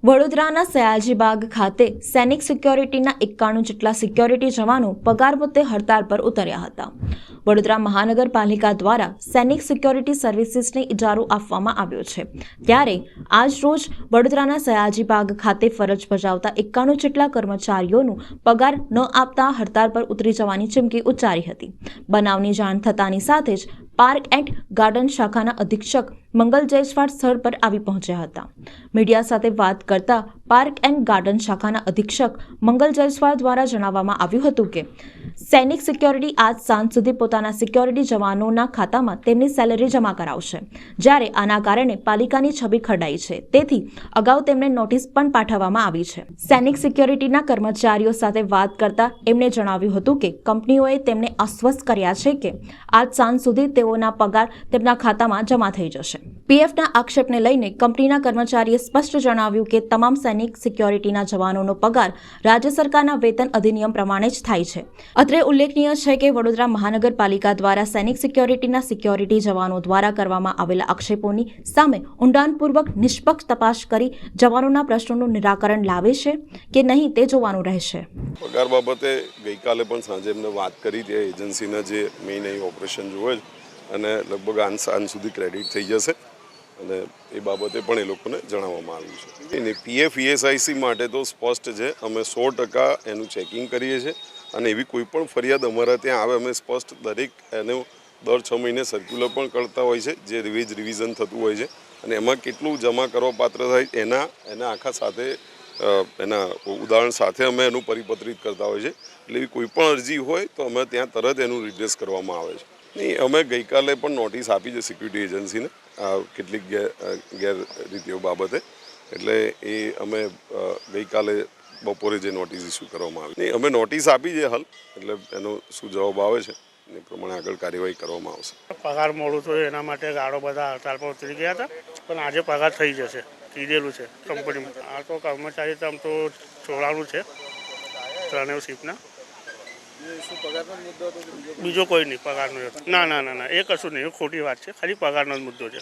વડોદરાના સયાજીબાગ ખાતે સૈનિક સિક્યોરિટીના 91 જેટલા સિક્યોરિટી જવાનો પગાર મુદ્દે હડતાળ પર ઉતર્યા હતા। વડોદરા મહાનગરપાલિકા દ્વારા સૈનિક સિક્યોરિટી સર્વિસીસને ઇજારો આપવામાં આવ્યો છે, ત્યારે આજ રોજ વડોદરાના સયાજીબાગ ખાતે ફરજ બજાવતા 91 જેટલા કર્મચારીઓનું પગાર ન આપતા હડતાળ પર ઉતરી જવાની ચીમકી ઉચ્ચારી હતી। બનાવની જાણ થતાની સાથે જ પાર્ક એન્ડ ગાર્ડન શાખાના અધિક્ષક મંગલ જયસ્વાલ સ્થળ પર આવી પહોંચ્યા હતા। મીડિયા સાથે વાત કરતા પાર્ક એન્ડ ગાર્ડન શાખાના અધિક્ષક મંગલ જયસ્વાલ દ્વારા જણાવવામાં આવ્યું હતું કે સૈનિક સિક્યોરિટી આજ સાંજ સુધી પોતાના સિક્યોરિટી જવાનોના ખાતામાં તેમની સેલેરી જમા કરાવશે, જ્યારે આના કારણે પાલિકાની છબી ખરડાઈ છે, તેથી અગાઉ તેમને નોટિસ પણ પાઠવવામાં આવી છે। સૈનિક સિક્યોરિટીના કર્મચારીઓ સાથે વાત કરતા એમણે જણાવ્યું હતું કે કંપનીઓએ તેમને આશ્વસ્ત કર્યા છે કે આજ સાંજ સુધી તેઓના પગાર તેમના ખાતામાં જમા થઈ જશે। પીએફના આક્ષેપને લઈને કંપનીના કર્મચારીએ સ્પષ્ટ જણાવ્યું કે તમામ સૈનિક સિક્યોરિટીના જવાનોનો પગાર રાજ્ય સરકારના વેતન અધિનિયમ પ્રમાણે જ થાય છે। અત્રે ઉલ્લેખનીય છે કે વડોદરા મહાનગરપાલિકા દ્વારા સૈનિક સિક્યોરિટીના સિક્યોરિટી જવાનો દ્વારા કરવામાં આવેલા આક્ષેપોની સામે ઊંડાણપૂર્વક નિષ્પક્ષ તપાસ કરી જવાનોના પ્રશ્નોનું નિરાકરણ લાવે છે કે નહીં તે જોવાનું રહેશે। પગાર બાબતે ગઈકાલે પણ સાંજે એમને વાત કરી હતી। એજન્સીના જે મેઇન અહીં ઓપરેશન જોવે અને લગભગ સાંજ સુધી ક્રેડિટ થઈ જશે અને એ બાબતે પણ એ લોકોને જણાવવામાં આવ્યું છે। અને પીએફ ઈએસઆઈસી માટે તો સ્પષ્ટ છે, અમે 100% એનું ચેકિંગ કરીએ છીએ અને એવી કોઈ પણ ફરિયાદ અમારા ત્યાં આવે અમે સ્પષ્ટ દરેક એનું દર 6 મહિને સર્ક્યુલર પણ કરતા હોય છે, જે રિવિઝન થતું હોય છે અને એમાં કેટલું જમા કરવા પાત્ર થાય એના આખા સાથે એના ઉદાહરણ સાથે અમે એનું પરિપત્રિત કરતા હોય છે। એટલે એવી કોઈ પણ અરજી હોય તો અમે ત્યાં તરત એનું રિડ્રેસ કરવામાં આવે છે। નહીં, અમે ગઈકાલે પણ નોટિસ આપી છે સિક્યુરિટી એજન્સીને કેટલીક ગેરરીતિઓ બાબતે, એટલે એ અમે ગઈકાલે બપોરે જે નોટિસ ઇસ્યુ કરવામાં આવી, નહીં અમે નોટિસ આપી છે હાલ, એટલે એનો શું જવાબ આવે છે એ પ્રમાણે આગળ કાર્યવાહી કરવામાં આવશે। પગાર મોડું થયું એના માટે ગાળો બધા હડતાળ પર ઉતરી ગયા હતા, પણ આજે પગાર થઈ જશે, કીધેલું છે કંપનીમાં। આ તો કર્મચારી આમ તો ચોળાનું છે, 3 શિફ્ટના। બીજો કોઈ નહીં પગારનો, ના એ કશું નહીં, ખોટી વાત છે, ખાલી પગારનો જ મુદ્દો છે।